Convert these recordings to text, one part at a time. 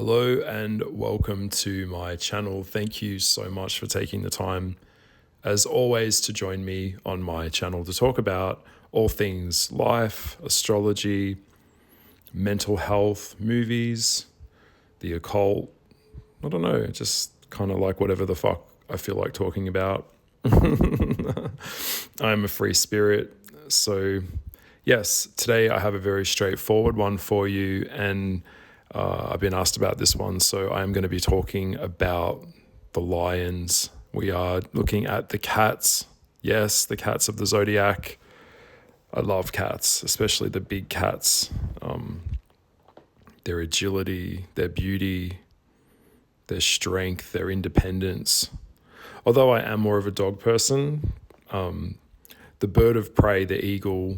Hello and welcome to my channel. Thank you so much for taking the time, as always, to join me on my channel to talk about all things life, astrology, mental health, movies, the occult. I don't know, just kind of like whatever the fuck I feel like talking about. I'm a free spirit. So yes, today I have a very straightforward one for you, and I've been asked about this one, so I'm going to be talking about the lions. We are looking at the cats. Yes, the cats of the ZODIAC. I love cats, especially the big cats. Their agility, their beauty, their strength, their independence. Although I am more of a dog person, the bird of prey, the eagle,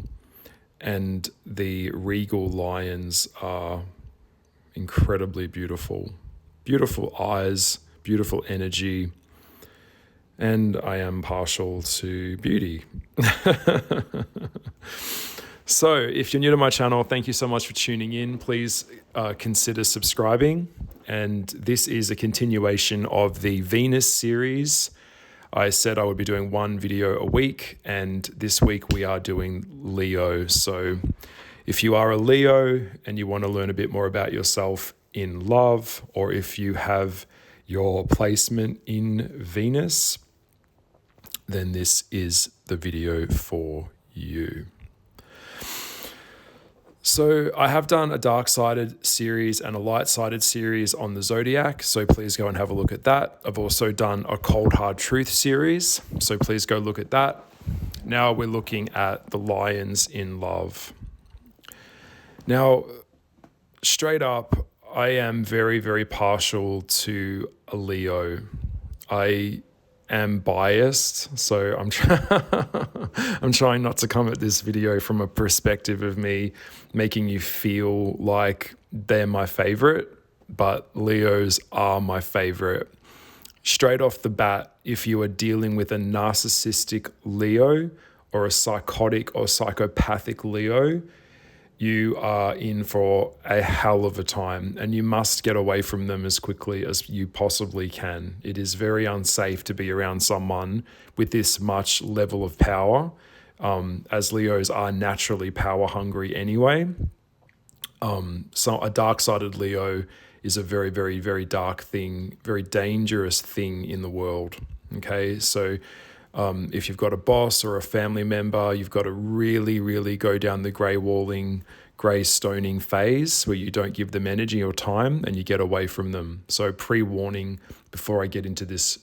and the regal lions are incredibly beautiful. Beautiful eyes, beautiful energy, and I am partial to beauty. So if you're new to my channel, thank you so much for tuning in. Please consider subscribing. And this is a continuation of the Venus series. I said I would be doing one video a week, and this week we are doing Leo. So if you are a Leo and you want to learn a bit more about yourself in love, or if you have your placement in Venus, then this is the video for you. So I have done a dark-sided series and a light-sided series on the ZODIAC, so please go and have a look at that. I've also done a cold hard truth series, so please go look at that. Now we're looking at the lions in love. Now, straight up, I am very, very partial to a Leo. I am biased, so I'm trying not to come at this video from a perspective of me making you feel like they're my favorite, but Leos are my favorite. Straight off the bat, if you are dealing with a narcissistic Leo or a psychotic or psychopathic Leo, you are in for a hell of a time, and you must get away from them as quickly as you possibly can. It is very unsafe to be around someone with this much level of power, as Leos are naturally power hungry anyway. So a dark-sided Leo is a very, very, very dark thing, very dangerous thing in the world. Okay, so if you've got a boss or a family member, you've got to really, really go down the grey stoning phase where you don't give them energy or time and you get away from them. So pre-warning before I get into this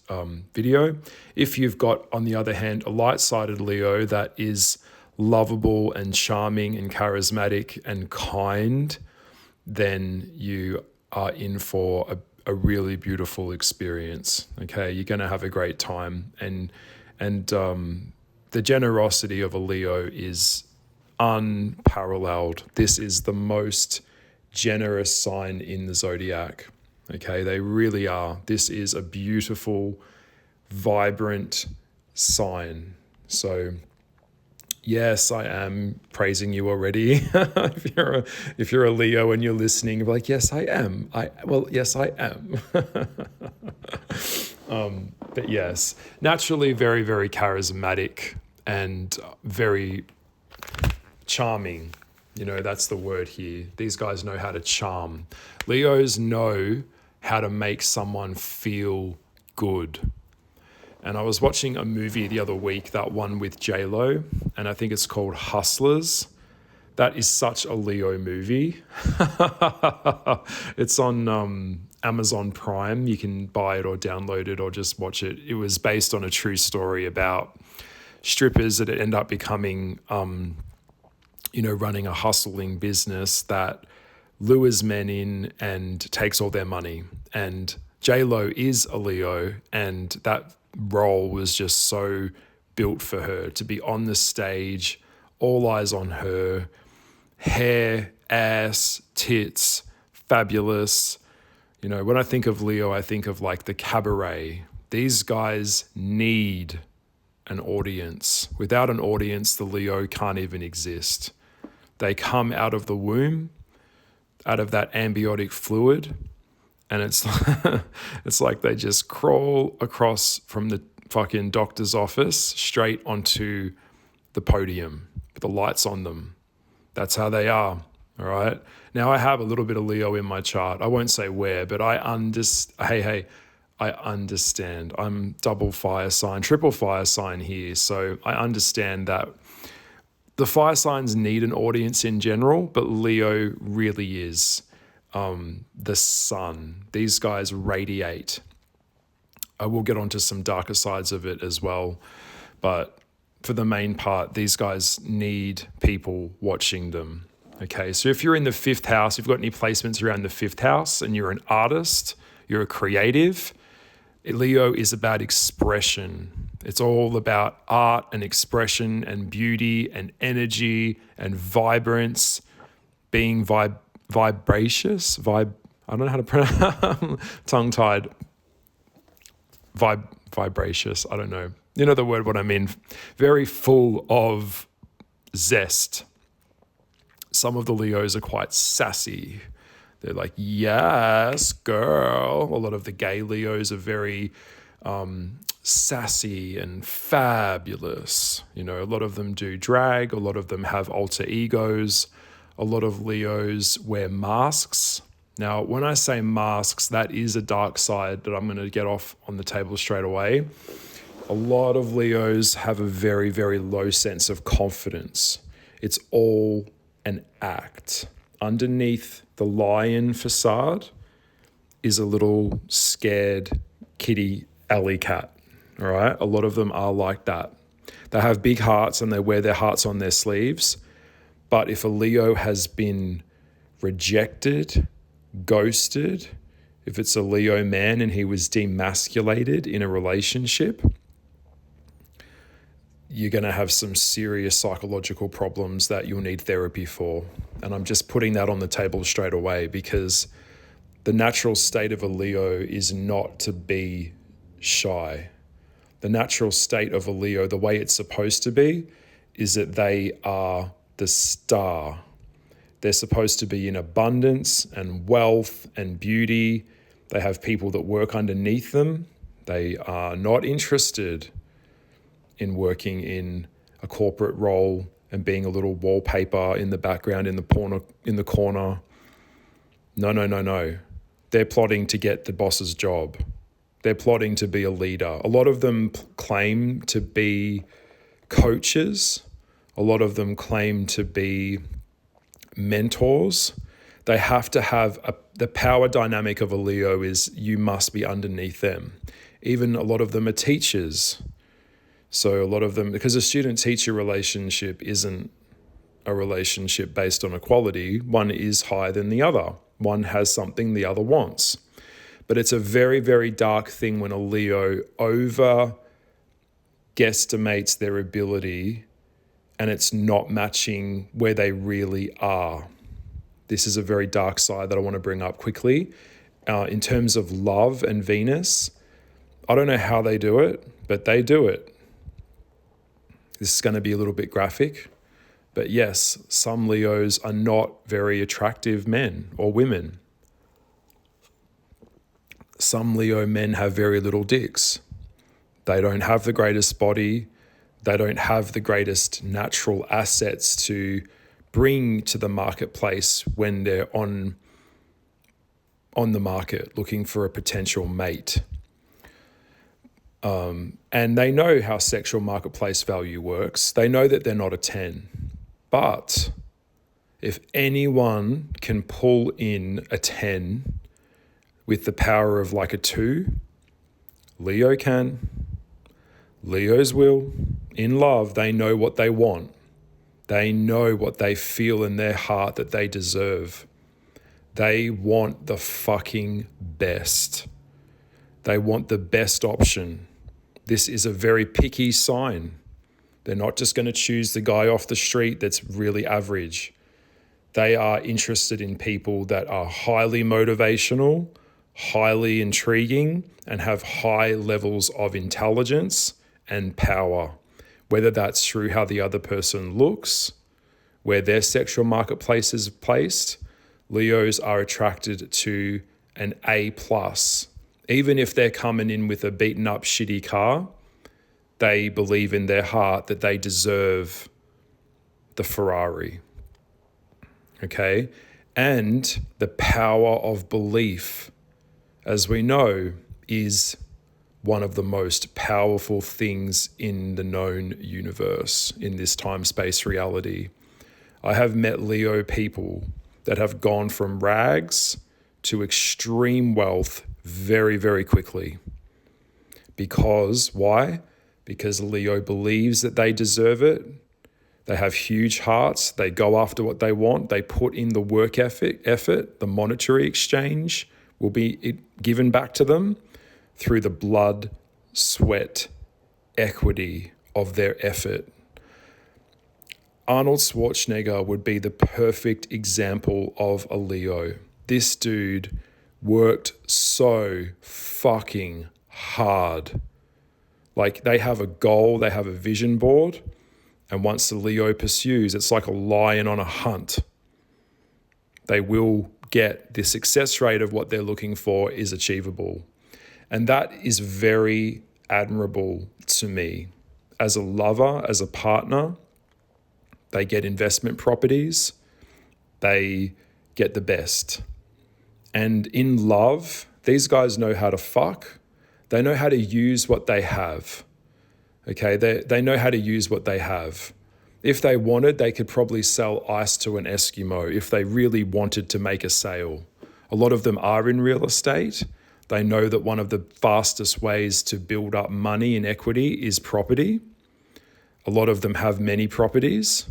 video. If you've got, on the other hand, a light-sided Leo that is lovable and charming and charismatic and kind, then you are in for a really beautiful experience. Okay, you're going to have a great time, and the generosity of a Leo is unparalleled. This is the most generous sign in the ZODIAC. Okay, they really are. This is a beautiful, vibrant sign. So yes, I am praising you already. if you're a Leo and you're listening, you're like, yes, I am. Yes, I am. But yes, naturally very, very charismatic and very charming. You know, that's the word here. These guys know how to charm. Leos know how to make someone feel good. And I was watching a movie the other week, that one with J-Lo, and I think it's called Hustlers. That is such a Leo movie. It's on Amazon Prime. You can buy it or download it or just watch it. It was based on a true story about strippers that end up becoming, running a hustling business that lures men in and takes all their money. And J-Lo is a Leo, and that role was just so built for her to be on the stage, all eyes on her, hair, ass, tits, fabulous. You know, when I think of Leo, I think of like the cabaret. These guys need an audience. Without an audience, the Leo can't even exist. They come out of the womb, out of that amniotic fluid, And it's it's like they just crawl across from the fucking doctor's office straight onto the podium with the lights on them. That's how they are. All right. Now I have a little bit of Leo in my chart. I won't say where, but I understand. I understand. I'm double fire sign, triple fire sign here. So I understand that the fire signs need an audience in general, but Leo really is the sun. These guys radiate. I will get onto some darker sides of it as well. But for the main part, these guys need people watching them. Okay, so if you're in the fifth house, if you've got any placements around the fifth house and you're an artist, you're a creative, Leo is about expression. It's all about art and expression and beauty and energy and vibrance, being vibracious. I don't know how to pronounce tongue-tied. Vibracious. I don't know. You know the word, what I mean. Very full of zest. Some of the Leos are quite sassy. They're like, yes, girl. A lot of the gay Leos are very sassy and fabulous. You know, a lot of them do drag. A lot of them have alter egos. A lot of Leos wear masks. Now, when I say masks, that is a dark side that I'm going to get off on the table straight away. A lot of Leos have a very, very low sense of confidence. It's all an act. Underneath the lion facade is a little scared kitty alley cat. All right. A lot of them are like that. They have big hearts and they wear their hearts on their sleeves. But if a Leo has been rejected, ghosted, if it's a Leo man and he was demasculated in a relationship, you're going to have some serious psychological problems that you'll need therapy for. And I'm just putting that on the table straight away because the natural state of a Leo is not to be shy. The natural state of a Leo, the way it's supposed to be, is that they are the star. They're supposed to be in abundance and wealth and beauty. They have people that work underneath them. They are not interested in working in a corporate role and being a little wallpaper in the background in the corner. No. They're plotting to get the boss's job. They're plotting to be a leader. A lot of them claim to be coaches. A lot of them claim to be mentors. They have to have the power dynamic of a Leo is you must be underneath them. Even a lot of them are teachers. So a lot of them, because a student-teacher relationship isn't a relationship based on equality, one is higher than the other. One has something the other wants. But it's a very, very dark thing when a Leo over guesstimates their ability and it's not matching where they really are. This is a very dark side that I want to bring up quickly. In terms of love and Venus, I don't know how they do it, but they do it. This is going to be a little bit graphic, but yes, some Leos are not very attractive men or women. Some Leo men have very little dicks. They don't have the greatest body. They don't have the greatest natural assets to bring to the marketplace when they're on the market looking for a potential mate. And they know how sexual marketplace value works. They know that they're not a 10. But if anyone can pull in a 10 with the power of like a 2, Leo can. Leos will. In love, they know what they want. They know what they feel in their heart that they deserve. They want the fucking best. They want the best option. This is a very picky sign. They're not just going to choose the guy off the street that's really average. They are interested in people that are highly motivational, highly intriguing, and have high levels of intelligence and power. Whether that's through how the other person looks, where their sexual marketplace is placed, Leos are attracted to an A+. Even if they're coming in with a beaten up shitty car, they believe in their heart that they deserve the Ferrari. Okay? And the power of belief, as we know, is one of the most powerful things in the known universe, in this time-space reality. I have met Leo people that have gone from rags to extreme wealth very, very quickly. Because, why? Because Leo believes that they deserve it. They have huge hearts. They go after what they want. They put in the work effort. The monetary exchange will be given back to them through the blood, sweat, equity of their effort. Arnold Schwarzenegger would be the perfect example of a Leo. This dude worked so fucking hard. Like, they have a goal, they have a vision board, and once the Leo pursues, it's like a lion on a hunt. They will get the success rate of what they're looking for is achievable. And that is very admirable to me. As a lover, as a partner, they get investment properties, they get the best. And in love, these guys know how to fuck. They know how to use what they have. Okay, they know how to use what they have. If they wanted, they could probably sell ice to an Eskimo if they really wanted to make a sale. A lot of them are in real estate. They know that one of the fastest ways to build up money and equity is property. A lot of them have many properties.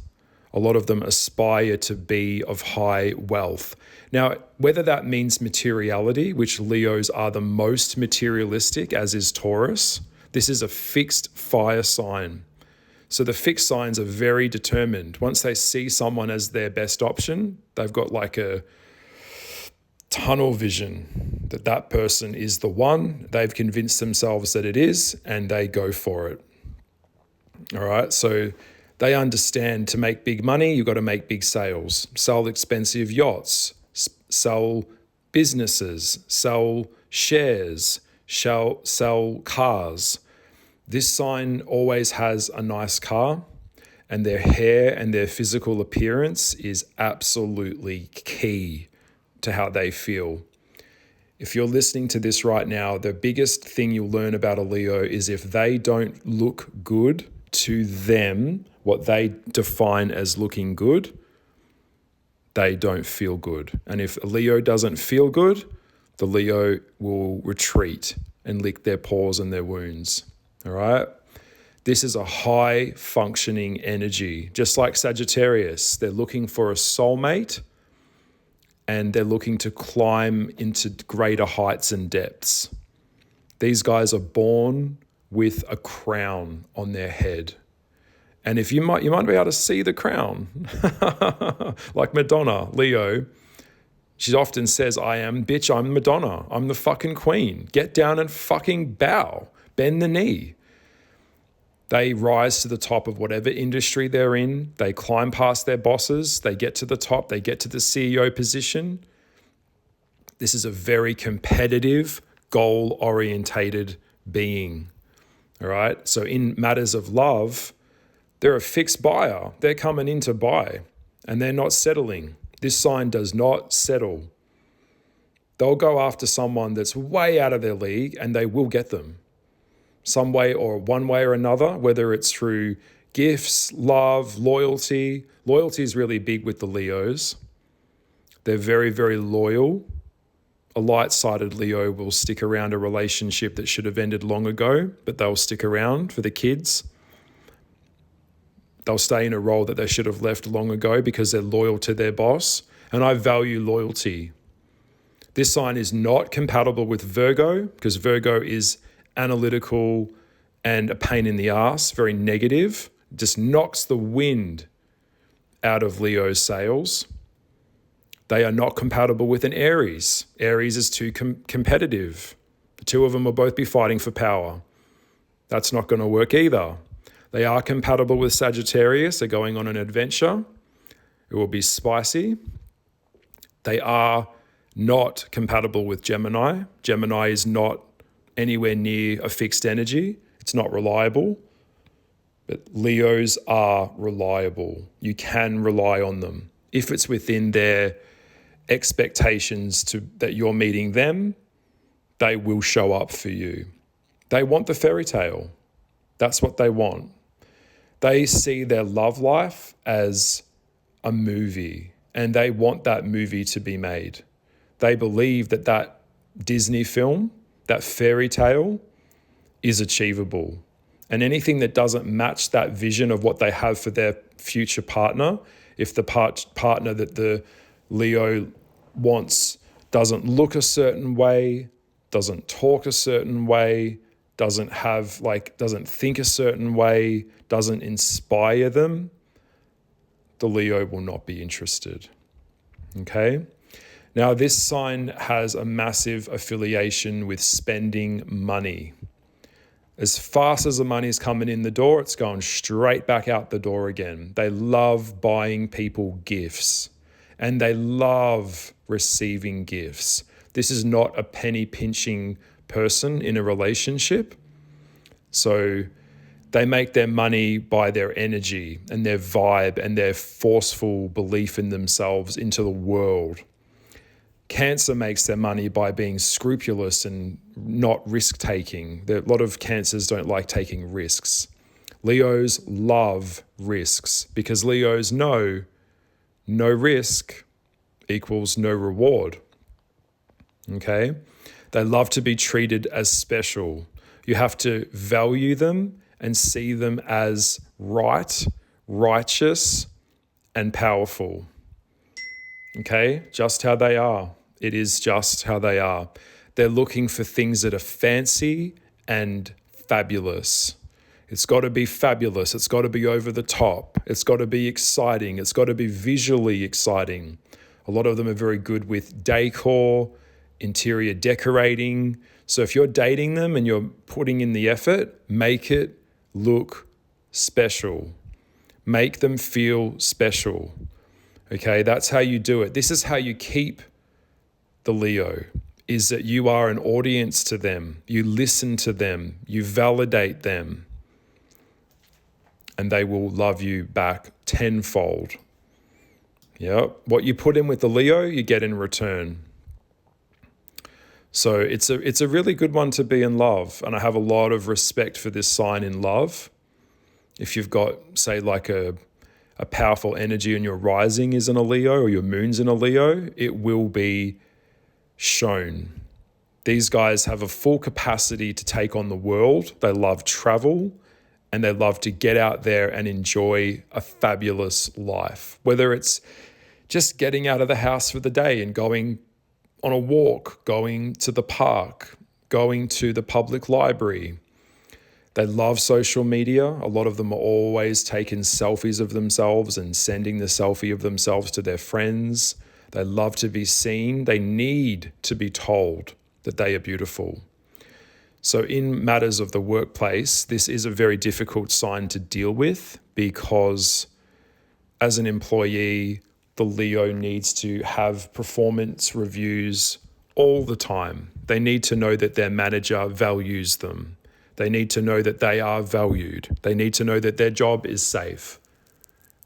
A lot of them aspire to be of high wealth. Now, whether that means materiality, which Leos are the most materialistic, as is Taurus, this is a fixed fire sign. So the fixed signs are very determined. Once they see someone as their best option, they've got like a tunnel vision that that person is the one. They've convinced themselves that it is, and they go for it. All right, so they understand to make big money, you've got to make big sales, sell expensive yachts, sell businesses, sell shares, sell cars. This sign always has a nice car, and their hair and their physical appearance is absolutely key to how they feel. If you're listening to this right now, the biggest thing you'll learn about a Leo is if they don't look good to them, what they define as looking good, they don't feel good. And if a Leo doesn't feel good, the Leo will retreat and lick their paws and their wounds. All right? This is a high functioning energy, just like Sagittarius. They're looking for a soulmate, and they're looking to climb into greater heights and depths. These guys are born with a crown on their head. And if you might be able to see the crown, like Madonna, Leo, she often says, I'm Madonna. I'm the fucking queen. Get down and fucking bow. Bend the knee. They rise to the top of whatever industry they're in. They climb past their bosses. They get to the top. They get to the CEO position. This is a very competitive, goal-orientated being. All right? So in matters of love, they're a fixed buyer. They're coming in to buy, and they're not settling. This sign does not settle. They'll go after someone that's way out of their league, and they will get them. Some way or one way or another, whether it's through gifts, love, loyalty. Loyalty is really big with the Leos. They're very, very loyal. A light-sided Leo will stick around a relationship that should have ended long ago, but they'll stick around for the kids. They'll stay in a role that they should have left long ago because they're loyal to their boss. And I value loyalty. This sign is not compatible with Virgo because Virgo is analytical and a pain in the ass, very negative, just knocks the wind out of Leo's sails. They are not compatible with an Aries. Aries is too competitive. The two of them will both be fighting for power. That's not going to work either. They are compatible with Sagittarius. They're going on an adventure. It will be spicy. They are Not compatible with Gemini. Gemini is not anywhere near a fixed energy. It's not reliable. But Leos are reliable. You can rely on them. If it's within their expectations that you're meeting them, they will show up for you. They want the fairy tale. That's what they want. They see their love life as a movie, and they want that movie to be made. They believe that Disney film, that fairy tale, is achievable. And anything that doesn't match that vision of what they have for their future partner, if the partner that the Leo wants doesn't look a certain way, doesn't talk a certain way, doesn't think a certain way, doesn't inspire them, the Leo will not be interested. Okay? Now, this sign has a massive affiliation with spending money. As fast as the money is coming in the door, it's going straight back out the door again. They love buying people gifts, and they love receiving gifts. This is not a penny pinching person in a relationship. So they make their money by their energy and their vibe and their forceful belief in themselves into the world. Cancer makes their money by being scrupulous and not risk-taking. A lot of Cancers don't like taking risks. Leos love risks because Leos know no risk equals no reward. Okay? They love to be treated as special. You have to value them and see them as right, righteous, and powerful. Okay? Just how they are. It is just how they are. They're looking for things that are fancy and fabulous. It's got to be fabulous. It's got to be over the top. It's got to be exciting. It's got to be visually exciting. A lot of them are very good with decor, interior decorating. So if you're dating them and you're putting in the effort, make it look special. Make them feel special. Okay, that's how you do it. This is how you keep the Leo, is that you are an audience to them. You listen to them. You validate them. And they will love you back tenfold. Yep. What you put in with the Leo, you get in return. So it's a really good one to be in love. And I have a lot of respect for this sign in love. If you've got, say, like a powerful energy and your rising is in a Leo or your moon's in a Leo, it will be shown. These guys have a full capacity to take on the world. They love travel and they love to get out there and enjoy a fabulous life. Whether it's just getting out of the house for the day and going on a walk, going to the park, going to the public library. They love social media. A lot of them are always taking selfies of themselves and sending the selfie of themselves to their friends. They love to be seen. They need to be told that they are beautiful. So in matters of the workplace, this is a very difficult sign to deal with because as an employee, the Leo needs to have performance reviews all the time. They need to know that their manager values them. They need to know that they are valued. They need to know that their job is safe.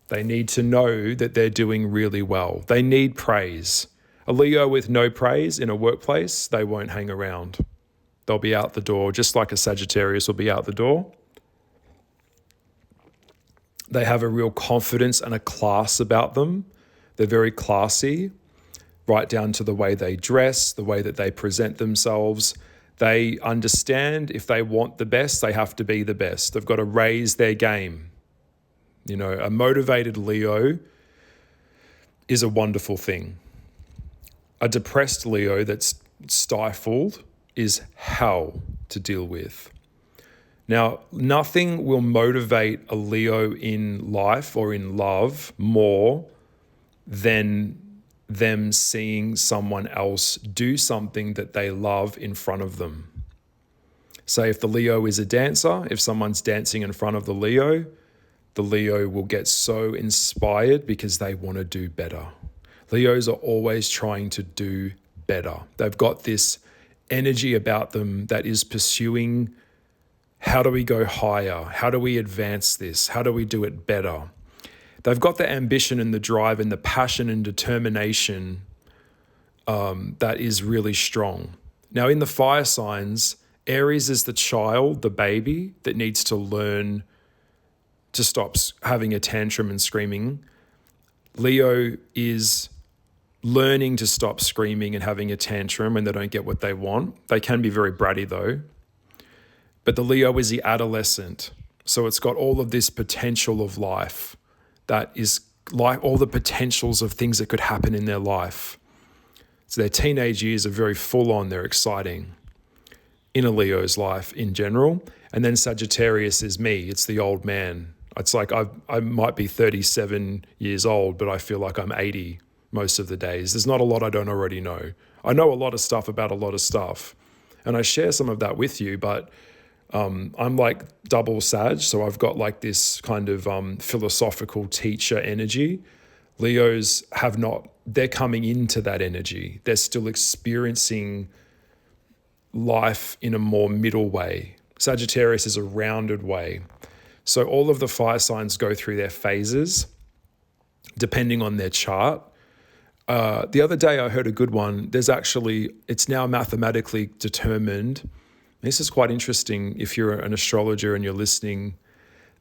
They need to know that they're doing really well. They need praise. A Leo with no praise in a workplace, they won't hang around. They'll be out the door, just like a Sagittarius will be out the door. They have a real confidence and a class about them. They're very classy, right down to the way they dress, the way that they present themselves. They understand if they want the best, they have to be the best. They've got to raise their game. You know, a motivated Leo is a wonderful thing. A depressed Leo that's stifled is hell to deal with. Now, nothing will motivate a Leo in life or in love more than them seeing someone else do something that they love in front of them. Say if the Leo is a dancer, if someone's dancing in front of the Leo will get so inspired because they want to do better. Leos are always trying to do better. They've got this energy about them that is pursuing, how do we go higher? How do we advance this? How do we do it better? They've got the ambition and the drive and the passion and determination that is really strong. Now, in the fire signs, Aries is the child, the baby that needs to learn to stop having a tantrum and screaming. Leo is learning to stop screaming and having a tantrum when they don't get what they want. They can be very bratty though. But the Leo is the adolescent. So it's got all of this potential of life that is like all the potentials of things that could happen in their life. So their teenage years are very full on, they're exciting in a Leo's life in general. And then Sagittarius is me, it's the old man. It's like I might be 37 years old, but I feel like I'm 80 most of the days. There's not a lot I don't already know. I know a lot of stuff about a lot of stuff, and I share some of that with you, but I'm like double Sag, so I've got like this kind of philosophical teacher energy. Leos have not, they're coming into that energy. They're still experiencing life in a more middle way. Sagittarius is a rounded way. So all of the fire signs go through their phases depending on their chart. The other day I heard a good one. It's now mathematically determined. This is quite interesting if you're an astrologer and you're listening,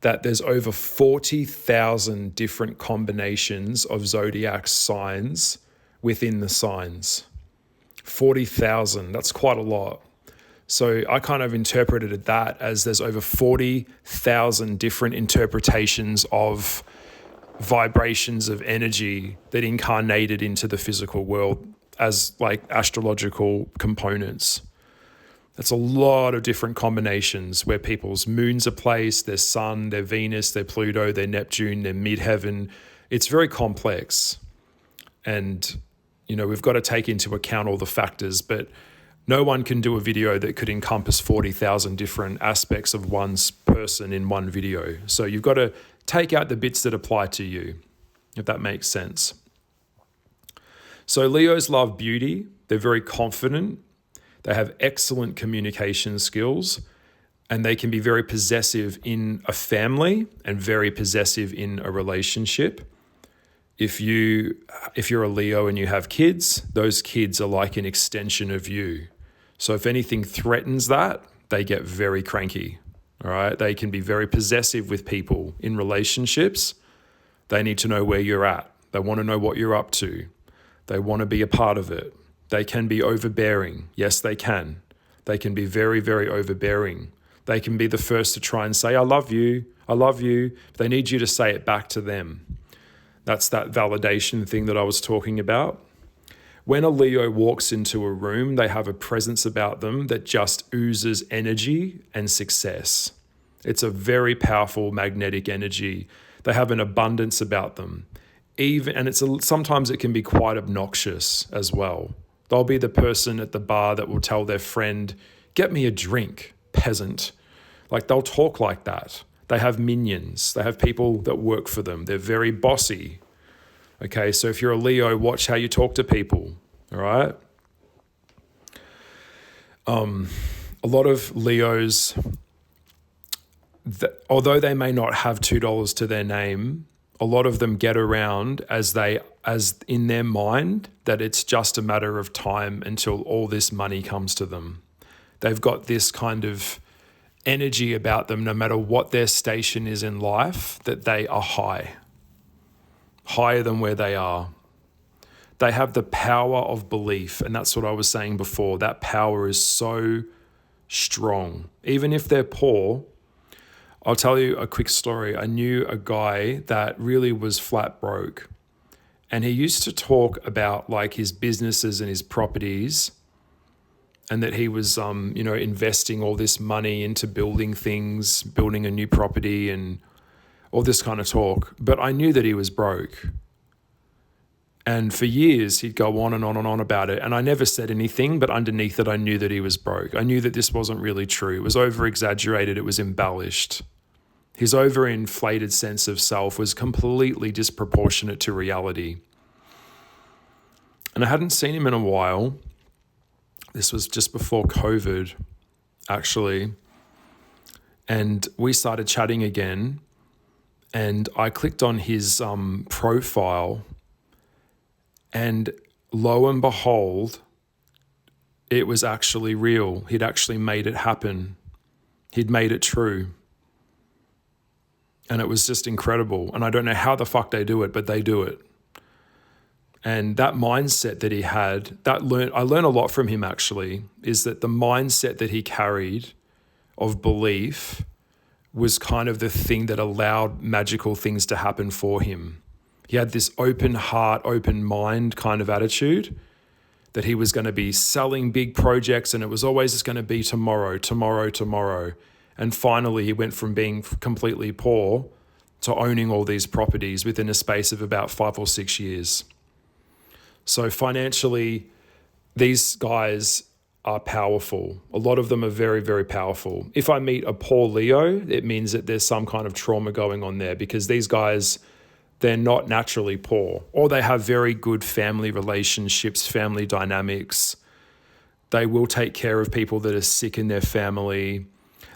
that there's over 40,000 different combinations of zodiac signs within the signs. 40,000, that's quite a lot. So I kind of interpreted that as there's over 40,000 different interpretations of vibrations of energy that incarnated into the physical world as like astrological components. That's a lot of different combinations where people's moons are placed, their sun, their Venus, their Pluto, their Neptune, their midheaven. It's very complex. And, we've got to take into account all the factors, but no one can do a video that could encompass 40,000 different aspects of one's person in one video. So you've got to take out the bits that apply to you, if that makes sense. So Leos love beauty. They're very confident. They have excellent communication skills, and they can be very possessive in a family and very possessive in a relationship. If you're a Leo and you have kids, those kids are like an extension of you. So if anything threatens that, they get very cranky. All right. They can be very possessive with people in relationships. They need to know where you're at. They want to know what you're up to. They want to be a part of it. They can be overbearing. Yes, they can. They can be very, very overbearing. They can be the first to try and say, I love you. But they need you to say it back to them. That's that validation thing that I was talking about. When a Leo walks into a room, they have a presence about them that just oozes energy and success. It's a very powerful magnetic energy. They have an abundance about them. Sometimes it can be quite obnoxious as well. They'll be the person at the bar that will tell their friend, get me a drink, peasant. Like they'll talk like that. They have minions. They have people that work for them. They're very bossy. Okay, so if you're a Leo, watch how you talk to people, all right? A lot of Leos, although they may not have $2 to their name, a lot of them get around as in their mind that it's just a matter of time until all this money comes to them. They've got this kind of energy about them, no matter what their station is in life, that they are higher than where they are. They have the power of belief, and that's what I was saying before. That power is so strong. Even if they're poor, I'll tell you a quick story. I knew a guy that really was flat broke, and he used to talk about like his businesses and his properties, and that he was, investing all this money into building things, building a new property and all this kind of talk. But I knew that he was broke. And for years, he'd go on and on and on about it. And I never said anything, but underneath it, I knew that he was broke. I knew that this wasn't really true. It was over-exaggerated. It was embellished. His overinflated sense of self was completely disproportionate to reality. And I hadn't seen him in a while. This was just before COVID, actually. And we started chatting again. And I clicked on his profile. And lo and behold, it was actually real. He'd actually made it happen. He'd made it true. And it was just incredible. And I don't know how the fuck they do it, but they do it. And that mindset that he had, I learned a lot from him actually, is that the mindset that he carried of belief was kind of the thing that allowed magical things to happen for him. He had this open heart, open mind kind of attitude that he was going to be selling big projects and it was always just going to be tomorrow, tomorrow, tomorrow. And finally, he went from being completely poor to owning all these properties within a space of about 5 or 6 years. So financially, these guys are powerful. A lot of them are very, very powerful. If I meet a poor Leo, it means that there's some kind of trauma going on there because these guys, they're not naturally poor, or they have very good family relationships, family dynamics. They will take care of people that are sick in their family.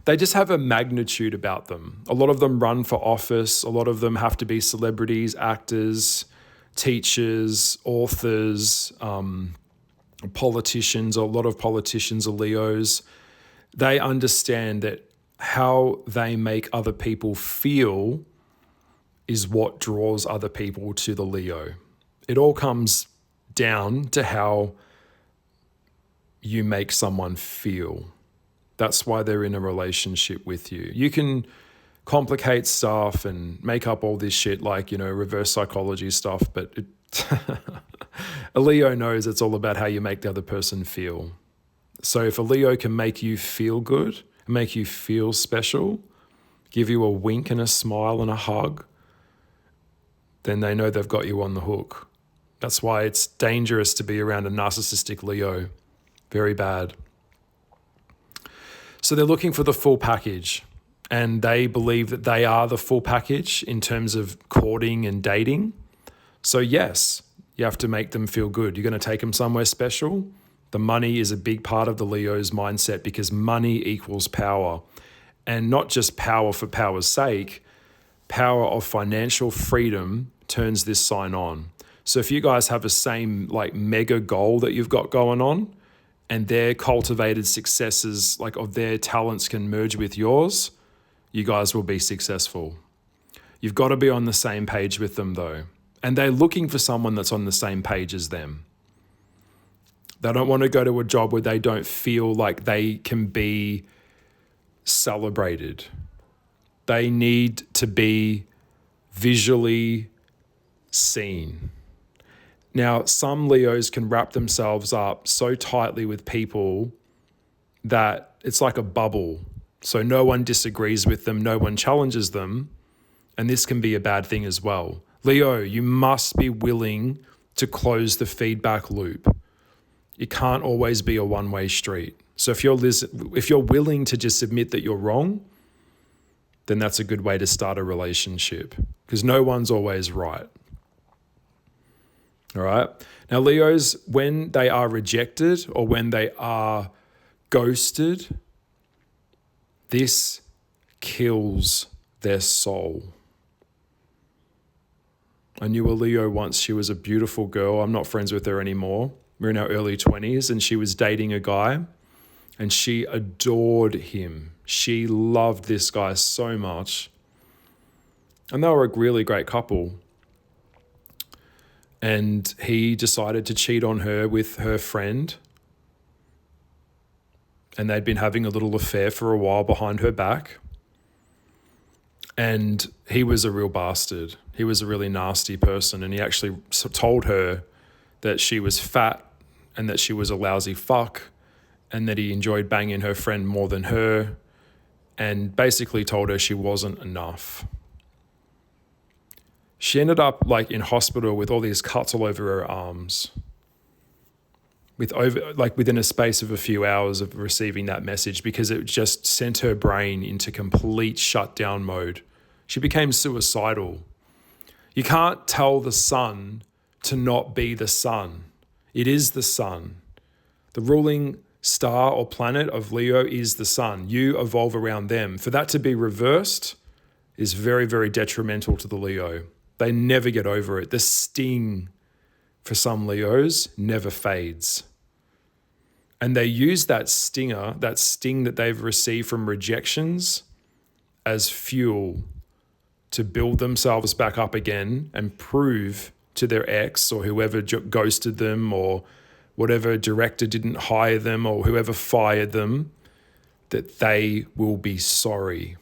They just have a magnitude about them. A lot of them run for office. A lot of them have to be celebrities, actors, teachers, authors, politicians. A lot of politicians are Leos. They understand that how they make other people feel is what draws other people to the Leo. It all comes down to how you make someone feel. That's why they're in a relationship with you. You can complicate stuff and make up all this shit like, reverse psychology stuff, but a Leo knows it's all about how you make the other person feel. So if a Leo can make you feel good, make you feel special, give you a wink and a smile and a hug, then they know they've got you on the hook. That's why it's dangerous to be around a narcissistic Leo. Very bad. So they're looking for the full package, and they believe that they are the full package in terms of courting and dating. So yes, you have to make them feel good. You're going to take them somewhere special. The money is a big part of the Leo's mindset because money equals power. And not just power for power's sake, power of financial freedom turns this sign on. So if you guys have a same mega goal that you've got going on, and their cultivated successes of their talents can merge with yours, you guys will be successful. You've got to be on the same page with them though. And they're looking for someone that's on the same page as them. They don't want to go to a job where they don't feel like they can be celebrated. They need to be visually seen. Now, some Leos can wrap themselves up so tightly with people that it's like a bubble. So no one disagrees with them, no one challenges them, and this can be a bad thing as well. Leo, you must be willing to close the feedback loop. It can't always be a one-way street. So if you're willing to just admit that you're wrong, then that's a good way to start a relationship because no one's always right. All right. Now, Leos, when they are rejected or when they are ghosted, this kills their soul. I knew a Leo once. She was a beautiful girl. I'm not friends with her anymore. We're in our early 20s and she was dating a guy and she adored him. She loved this guy so much. And they were a really great couple. And he decided to cheat on her with her friend. And they'd been having a little affair for a while behind her back. And he was a real bastard. He was a really nasty person. And he actually told her that she was fat and that she was a lousy fuck and that he enjoyed banging her friend more than her and basically told her she wasn't enough. She ended up in hospital with all these cuts all over her arms. Within a space of a few hours of receiving that message because it just sent her brain into complete shutdown mode. She became suicidal. You can't tell the sun to not be the sun. It is the sun. The ruling star or planet of Leo is the sun. You evolve around them. For that to be reversed is very, very detrimental to the Leo. They never get over it. The sting for some Leos never fades. And they use that sting that they've received from rejections as fuel to build themselves back up again and prove to their ex or whoever ghosted them or whatever director didn't hire them or whoever fired them that they will be sorry.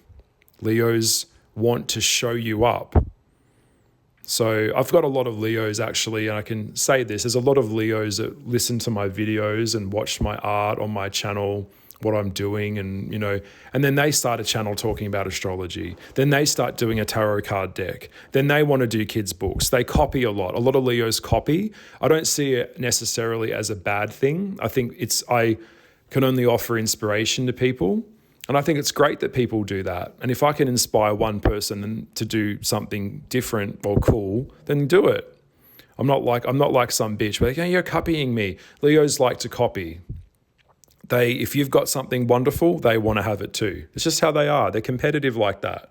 Leos want to show you up. So I've got a lot of Leos actually, and I can say this, there's a lot of Leos that listen to my videos and watch my art on my channel, what I'm doing, and and then they start a channel talking about astrology. Then they start doing a tarot card deck. Then they want to do kids' books. They copy a lot. A lot of Leos copy. I don't see it necessarily as a bad thing. I think I can only offer inspiration to people. And I think it's great that people do that. And if I can inspire one person to do something different or cool, then do it. I'm not like some bitch where you're copying me. Leos like to copy. If you've got something wonderful, they want to have it too. It's just how they are. They're competitive like that.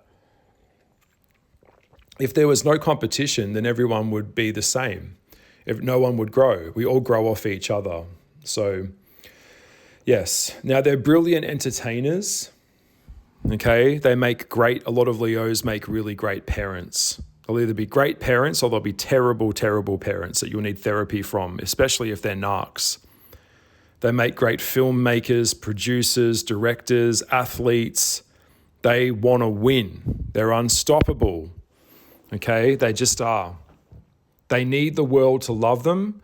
If there was no competition, then everyone would be the same. If no one would grow. We all grow off each other. So yes. Now they're brilliant entertainers. Okay. A lot of Leos make really great parents. They'll either be great parents or they'll be terrible, terrible parents that you'll need therapy from, especially if they're narcs. They make great filmmakers, producers, directors, athletes. They want to win. They're unstoppable. Okay. They just are. They need the world to love them.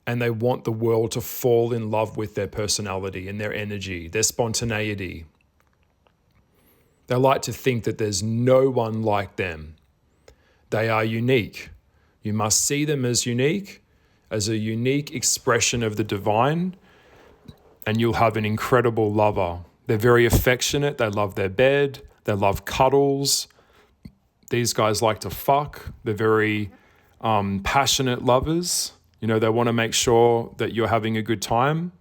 And they want the world to fall in love with their personality and their energy, their spontaneity. They like to think that there's no one like them. They are unique. You must see them as unique, as a unique expression of the divine, and you'll have an incredible lover. They're very affectionate. They love their bed. They love cuddles. These guys like to fuck. They're very passionate lovers. They want to make sure that you're having a good time.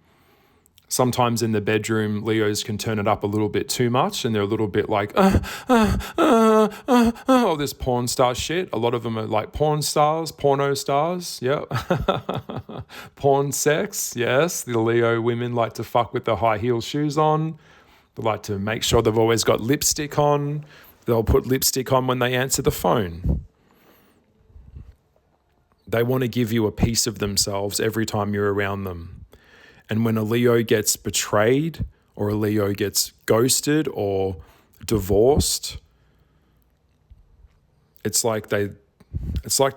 Sometimes in the bedroom, Leos can turn it up a little bit too much and they're a little bit like, all this porn star shit. A lot of them are like porno stars, yeah. Porn sex, yes. The Leo women like to fuck with the high heel shoes on. They like to make sure they've always got lipstick on. They'll put lipstick on when they answer the phone. They want to give you a piece of themselves every time you're around them. And when a Leo gets betrayed or a Leo gets ghosted or divorced, it's like they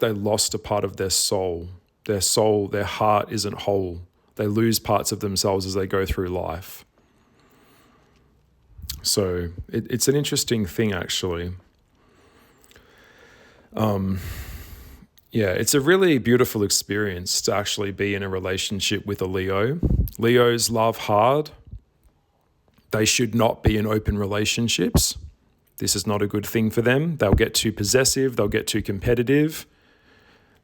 lost a part of their soul. Their heart isn't whole. They lose parts of themselves as they go through life. So it's an interesting thing, actually. Yeah, it's a really beautiful experience to actually be in a relationship with a Leo. Leos love hard. They should not be in open relationships. This is not a good thing for them. They'll get too possessive. They'll get too competitive.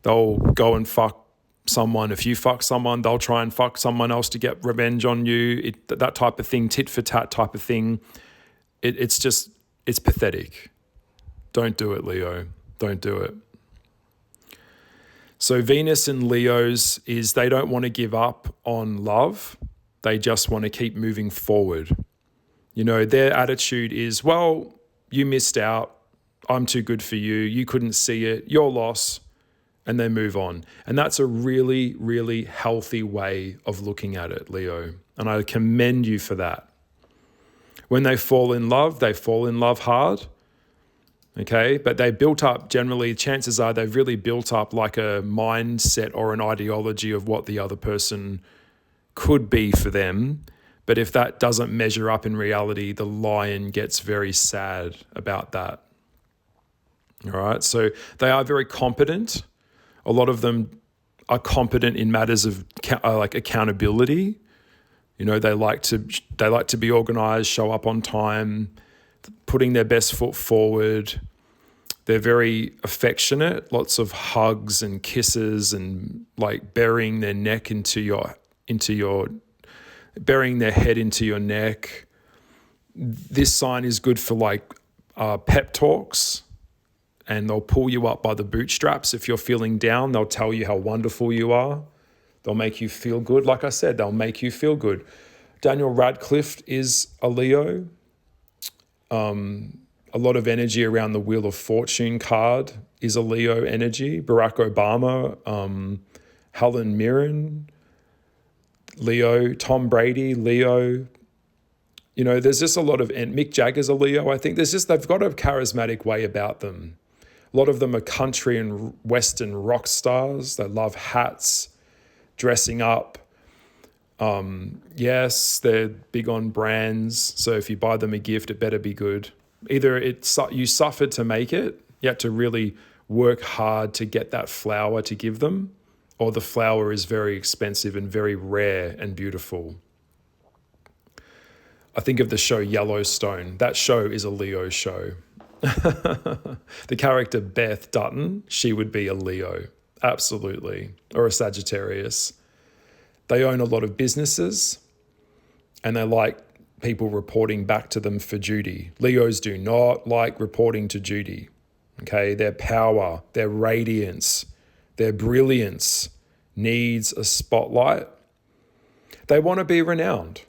They'll go and fuck someone. If you fuck someone, they'll try and fuck someone else to get revenge on you. That type of thing, tit for tat type of thing. It's pathetic. Don't do it, Leo. Don't do it. So Venus and Leos is they don't want to give up on love. They just want to keep moving forward. Their attitude is, well, you missed out. I'm too good for you. You couldn't see it. Your loss. And they move on. And that's a really, really healthy way of looking at it, Leo. And I commend you for that. When they fall in love hard. Okay, but they built up, generally, chances are they've really built up like a mindset or an ideology of what the other person could be for them. But if that doesn't measure up in reality, the lion gets very sad about that. All right, so they are very competent. A lot of them are competent in matters of like accountability. They like to be organized, show up on time, putting their best foot forward. They're very affectionate, lots of hugs and kisses and like burying their neck into your burying their head into your neck. This sign is good for like pep talks, and they'll pull you up by the bootstraps. If you're feeling down, they'll tell you how wonderful you are. They'll make you feel good. Like I said, they'll make you feel good. Daniel Radcliffe is a Leo. A lot of energy around the Wheel of Fortune card is a Leo energy. Barack Obama, Helen Mirren, Leo. Tom Brady, Leo. You know, there's just a lot of, and Mick Jagger's a Leo. I think they've got a charismatic way about them. A lot of them are country and Western rock stars. They love hats, dressing up. Yes, they're big on brands. So if you buy them a gift, it better be good. Either you suffered to make it, you had to really work hard to get that flower to give them, or the flower is very expensive and very rare and beautiful. I think of the show Yellowstone. That show is a Leo show. The character Beth Dutton, she would be a Leo, absolutely, or a Sagittarius. They own a lot of businesses, and they like people reporting back to them for duty. Leos do not like reporting to duty. Okay, their power, their radiance, their brilliance needs a spotlight. They want to be renowned.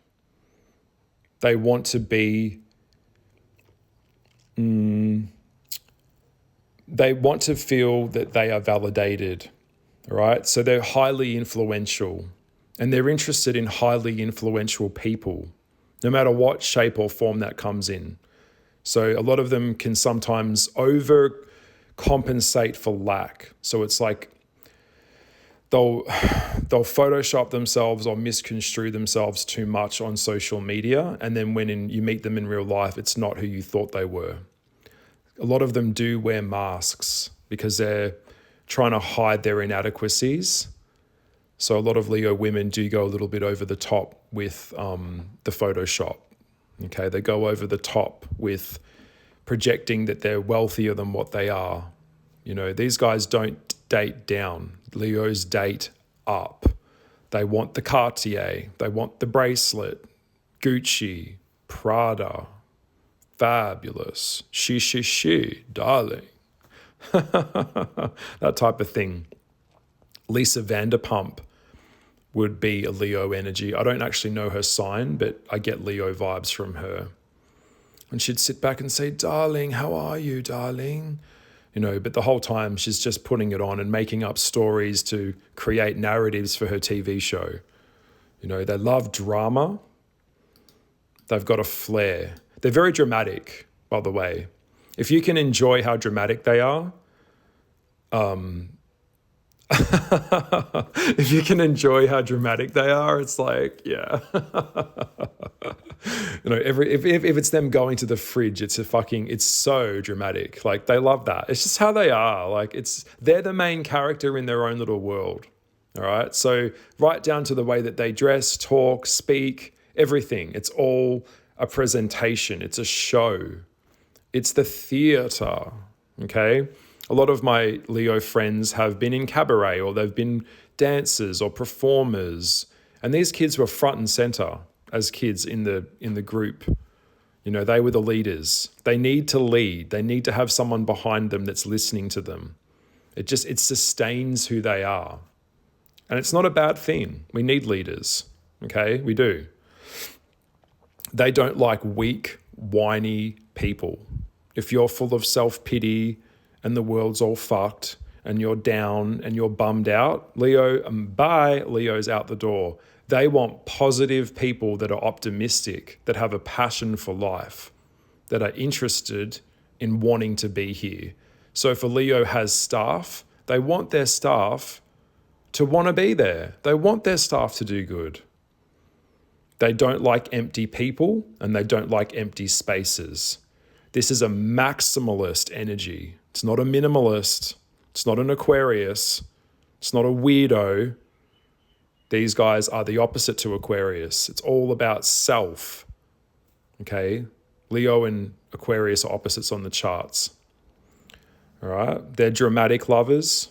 They want to be, they want to feel that they are validated, all right? So they're highly influential, and they're interested in highly influential people, no matter what shape or form that comes in. So a lot of them can sometimes overcompensate for lack. So it's like they'll Photoshop themselves or misconstrue themselves too much on social media, and then when you meet them in real life, it's not who you thought they were. A lot of them do wear masks because they're trying to hide their inadequacies. So a lot of Leo women do go a little bit over the top with the Photoshop. Okay, they go over the top with projecting that they're wealthier than what they are. You know, these guys don't date down. Leos date up. They want the Cartier. They want the bracelet. Gucci, Prada, fabulous. She, darling. That type of thing. Lisa Vanderpump would be a Leo energy. I don't actually know her sign, but I get Leo vibes from her. And she'd sit back and say, darling, how are you, darling? You know, but the whole time she's just putting it on and making up stories to create narratives for her TV show. You know, they love drama. They've got a flair. They're very dramatic, by the way. If you can enjoy how dramatic they are, if you can enjoy how dramatic they are, it's like, yeah. You know, if it's them going to the fridge, it's so dramatic. Like, they love that. It's just how they are. Like, they're the main character in their own little world. All right. So right down to the way that they dress, talk, speak, everything. It's all a presentation. It's a show. It's the theater. Okay. A lot of my Leo friends have been in cabaret, or they've been dancers or performers. And these kids were front and center as kids in the group. You know, they were the leaders. They need to lead. They need to have someone behind them that's listening to them. It sustains who they are. And it's not a bad thing. We need leaders. Okay, we do. They don't like weak, whiny people. If you're full of self-pity and the world's all fucked and you're down and you're bummed out, Leo, bye, Leo's out the door. They want positive people that are optimistic, that have a passion for life, that are interested in wanting to be here. So if a Leo has staff, they want their staff to want to be there. They want their staff to do good. They don't like empty people, and they don't like empty spaces. This is a maximalist energy. It's not a minimalist. It's not an Aquarius. It's not a weirdo. These guys are the opposite to Aquarius. It's all about self. Okay? Leo and Aquarius are opposites on the charts. All right? They're dramatic lovers.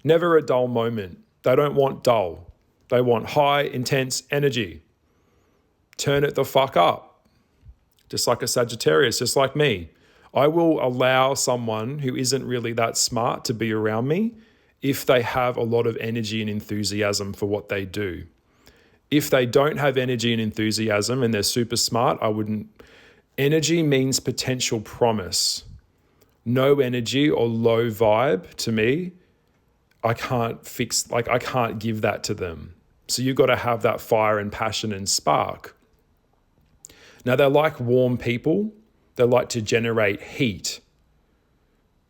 Never a dull moment. They don't want dull. They want high, intense energy. turn it the fuck up. Just like a Sagittarius, just like me. I will allow someone who isn't really that smart to be around me if they have a lot of energy and enthusiasm for what they do. If they don't have energy and enthusiasm and they're super smart, I wouldn't. Energy means potential promise. No energy or low vibe to me, I can't give that to them. So you've got to have that fire and passion and spark. Now they're like warm people. They like to generate heat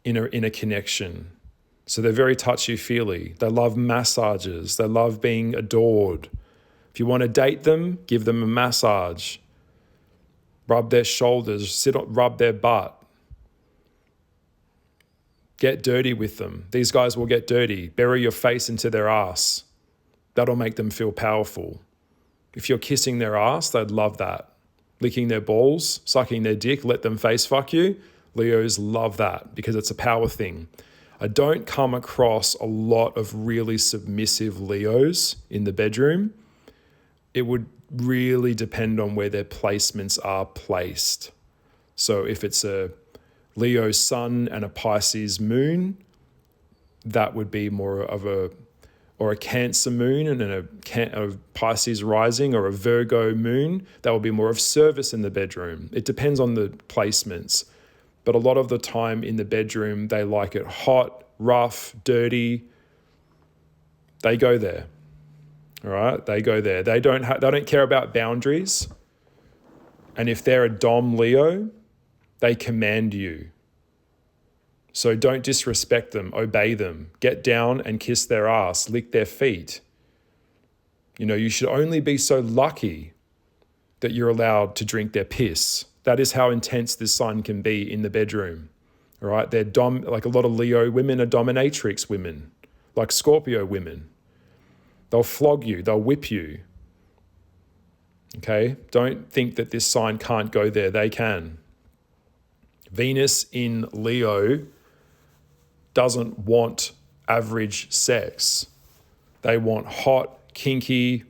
in a connection. So they're very touchy-feely. They love massages. They love being adored. If you want to date them, give them a massage. Rub their shoulders, rub their butt. Get dirty with them. These guys will get dirty. Bury your face into their ass. That'll make them feel powerful. If you're kissing their ass, they'd love that. Licking their balls, sucking their dick, let them face fuck you. Leos love that because it's a power thing. I don't come across a lot of really submissive Leos in the bedroom. It would really depend on where their placements are placed. So if it's a Leo sun and a Pisces moon, that would be more of or a Cancer moon and a Pisces rising, or a Virgo moon, that would be more of service in the bedroom. It depends on the placements. But a lot of the time in the bedroom, they like it hot, rough, dirty. They go there. All right, they go there. They don't care about boundaries. And if they're a Dom Leo, they command you. So don't disrespect them, obey them. Get down and kiss their ass, lick their feet. You should only be so lucky that you're allowed to drink their piss. That is how intense this sign can be in the bedroom. All right, they're like a lot of Leo women are dominatrix women, like Scorpio women. They'll flog you, they'll whip you. Okay, don't think that this sign can't go there. They can. Venus in Leo doesn't want average sex. They want hot, kinky,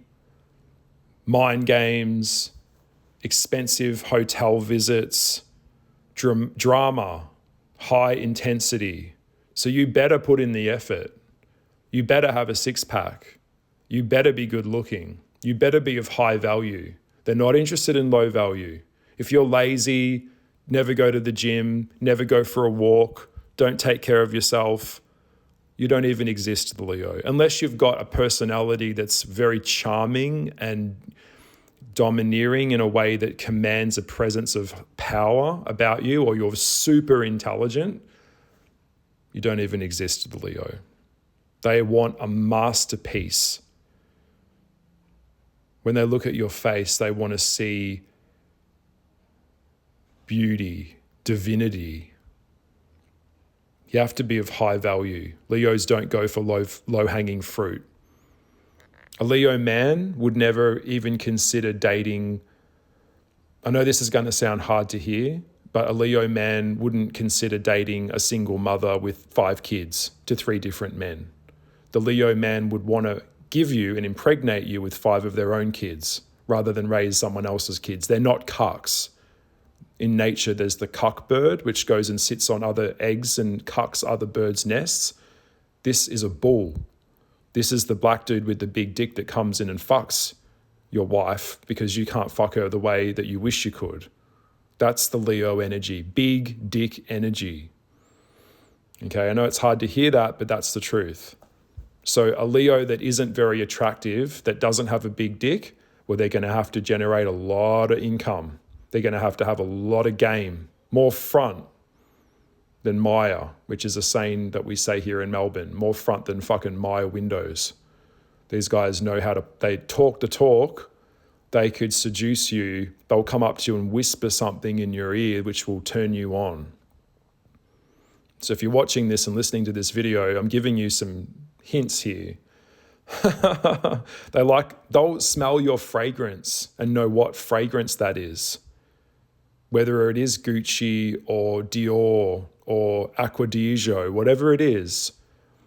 mind games, expensive hotel visits, drama, high intensity. So you better put in the effort. You better have a six-pack. You better be good looking. You better be of high value. They're not interested in low value. If you're lazy, never go to the gym, never go for a walk, don't take care of yourself, you don't even exist, the Leo. Unless you've got a personality that's very charming and domineering in a way that commands a presence of power about you, or you're super intelligent, you don't even exist, the Leo. They want a masterpiece. When they look at your face, they want to see beauty, divinity. You have to be of high value. Leos don't go for low-hanging fruit. A Leo man would never even consider dating. I know this is going to sound hard to hear, but a Leo man wouldn't consider dating a single mother with 5 kids to 3 different men. The Leo man would want to give you and impregnate you with 5 of their own kids rather than raise someone else's kids. They're not cucks. In nature, there's the cuck bird, which goes and sits on other eggs and cucks other birds' nests. This is a bull. This is the black dude with the big dick that comes in and fucks your wife because you can't fuck her the way that you wish you could. That's the Leo energy, big dick energy. Okay, I know it's hard to hear that, but that's the truth. So a Leo that isn't very attractive, that doesn't have a big dick, well, they're going to have to generate a lot of income. They're going to have a lot of game, more front than Maya, which is a saying that we say here in Melbourne, more front than fucking Maya windows. These guys know they talk the talk, they could seduce you, they'll come up to you and whisper something in your ear which will turn you on. So if you're watching this and listening to this video, I'm giving you some hints here. They'll smell your fragrance and know what fragrance that is. Whether it is Gucci or Dior or Acqua di Gio, whatever it is,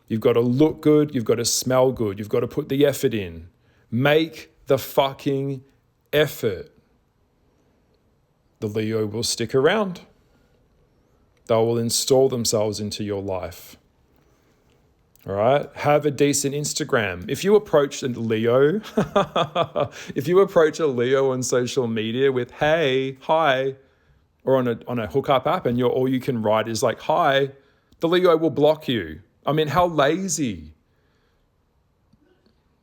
you've got to look good, you've got to smell good, you've got to put the effort in. Make the fucking effort. the Leo will stick around. They will install themselves into your life. All right. Have a decent Instagram. If you approach a Leo, if you approach a Leo on social media with, hey, hi, or on a hookup app, and all you can write is like, hi, the Leo will block you. I mean, how lazy.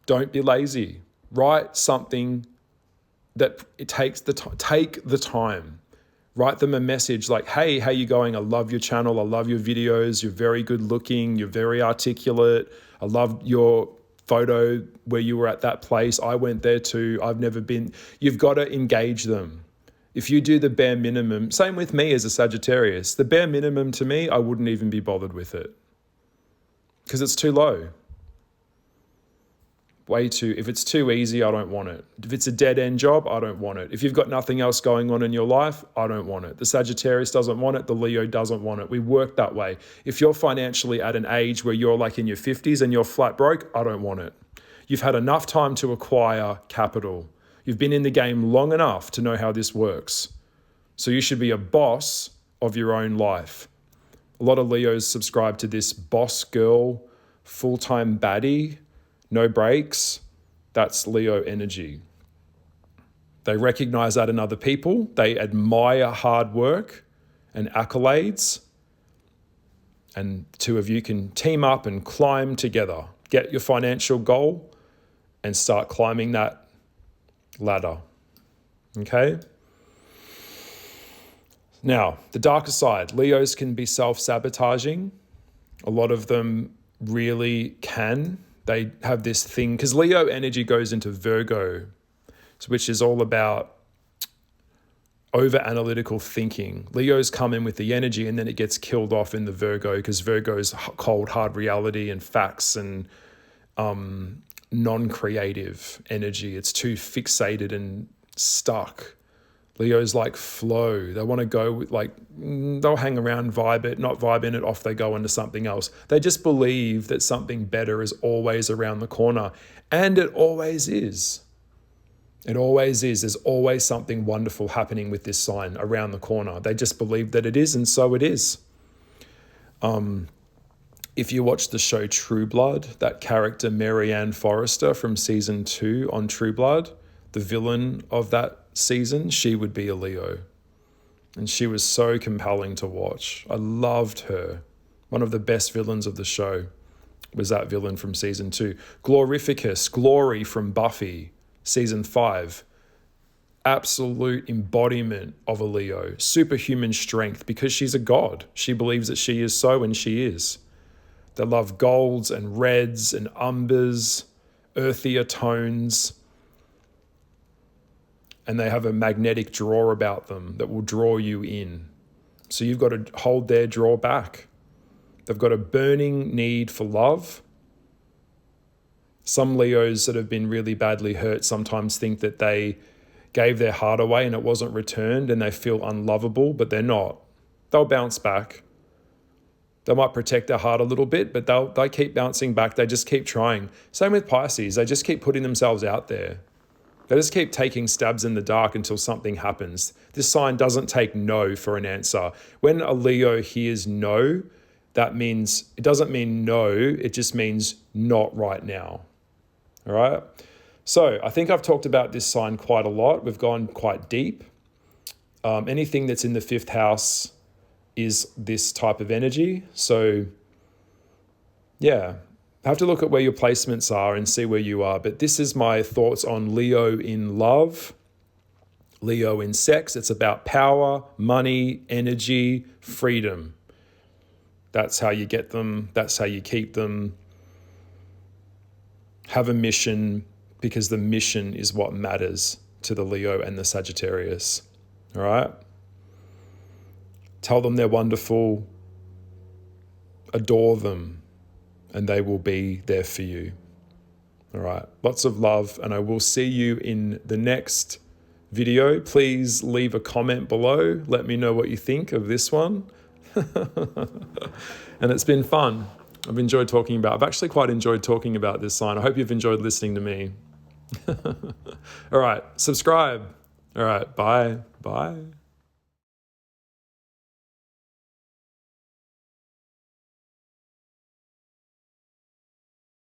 Don't be lazy. Write something that it takes take the time. Write them a message like, hey, how you going? I love your channel. I love your videos. You're very good looking. You're very articulate. I love your photo where you were at that place. I went there too. I've never been. You've got to engage them. If you do the bare minimum, same with me as a Sagittarius, the bare minimum to me, I wouldn't even be bothered with it because it's too low. If it's too easy, I don't want it. If it's a dead end job, I don't want it. If you've got nothing else going on in your life, I don't want it. The Sagittarius doesn't want it. The Leo doesn't want it. We work that way. If you're financially at an age where you're like in your 50s and you're flat broke, I don't want it. You've had enough time to acquire capital. You've been in the game long enough to know how this works. So you should be a boss of your own life. A lot of Leos subscribe to this boss girl, full-time baddie, no breaks. That's Leo energy. They recognize that in other people. They admire hard work and accolades. And the two of you can team up and climb together. Get your financial goal and start climbing that ladder. Okay? Now, the darker side. Leos can be self-sabotaging. A lot of them really can. They have this thing, because Leo energy goes into Virgo, which is all about over-analytical thinking. Leos come in with the energy and then it gets killed off in the Virgo, because Virgo's cold, hard reality and facts and non-creative energy. It's too fixated and stuck. Leo's like flow. They want to go with they'll hang around, vibe it, not vibe in it, off they go into something else. They just believe that something better is always around the corner. And it always is. It always is. There's always something wonderful happening with this sign around the corner. They just believe that it is, and so it is. If you watch the show True Blood, that character Marianne Forrester from season 2 on True Blood, the villain of that season, she would be a Leo. And she was so compelling to watch. I loved her. One of the best villains of the show was that villain from season 2. Glorificus, Glory from Buffy, season 5. Absolute embodiment of a Leo. Superhuman strength, because she's a god. She believes that she is so, and she is. They love golds and reds and umbers, earthier tones. And they have a magnetic draw about them that will draw you in. So you've got to hold their draw back. They've got a burning need for love. Some Leos that have been really badly hurt sometimes think that they gave their heart away and it wasn't returned, and they feel unlovable, but they're not. They'll bounce back. They might protect their heart a little bit, but they keep bouncing back. They just keep trying. Same with Pisces. They just keep putting themselves out there. They just keep taking stabs in the dark until something happens. This sign doesn't take no for an answer. When a Leo hears no, that means, it doesn't mean no, it just means not right now. All right? So I think I've talked about this sign quite a lot. We've gone quite deep. Anything that's in the 5th house is this type of energy. So yeah, have to look at where your placements are and see where you are. But this is my thoughts on Leo in love, Leo in sex. It's about power, money, energy, freedom. That's how you get them. That's how you keep them. Have a mission, because the mission is what matters to the Leo and the Sagittarius. All right? Tell them they're wonderful. Adore them, and they will be there for you. All right. Lots of love, and I will see you in the next video. Please leave a comment below. Let me know what you think of this one. And it's been fun. I've actually quite enjoyed talking about this sign. I hope you've enjoyed listening to me. All right. Subscribe. All right. Bye. Bye.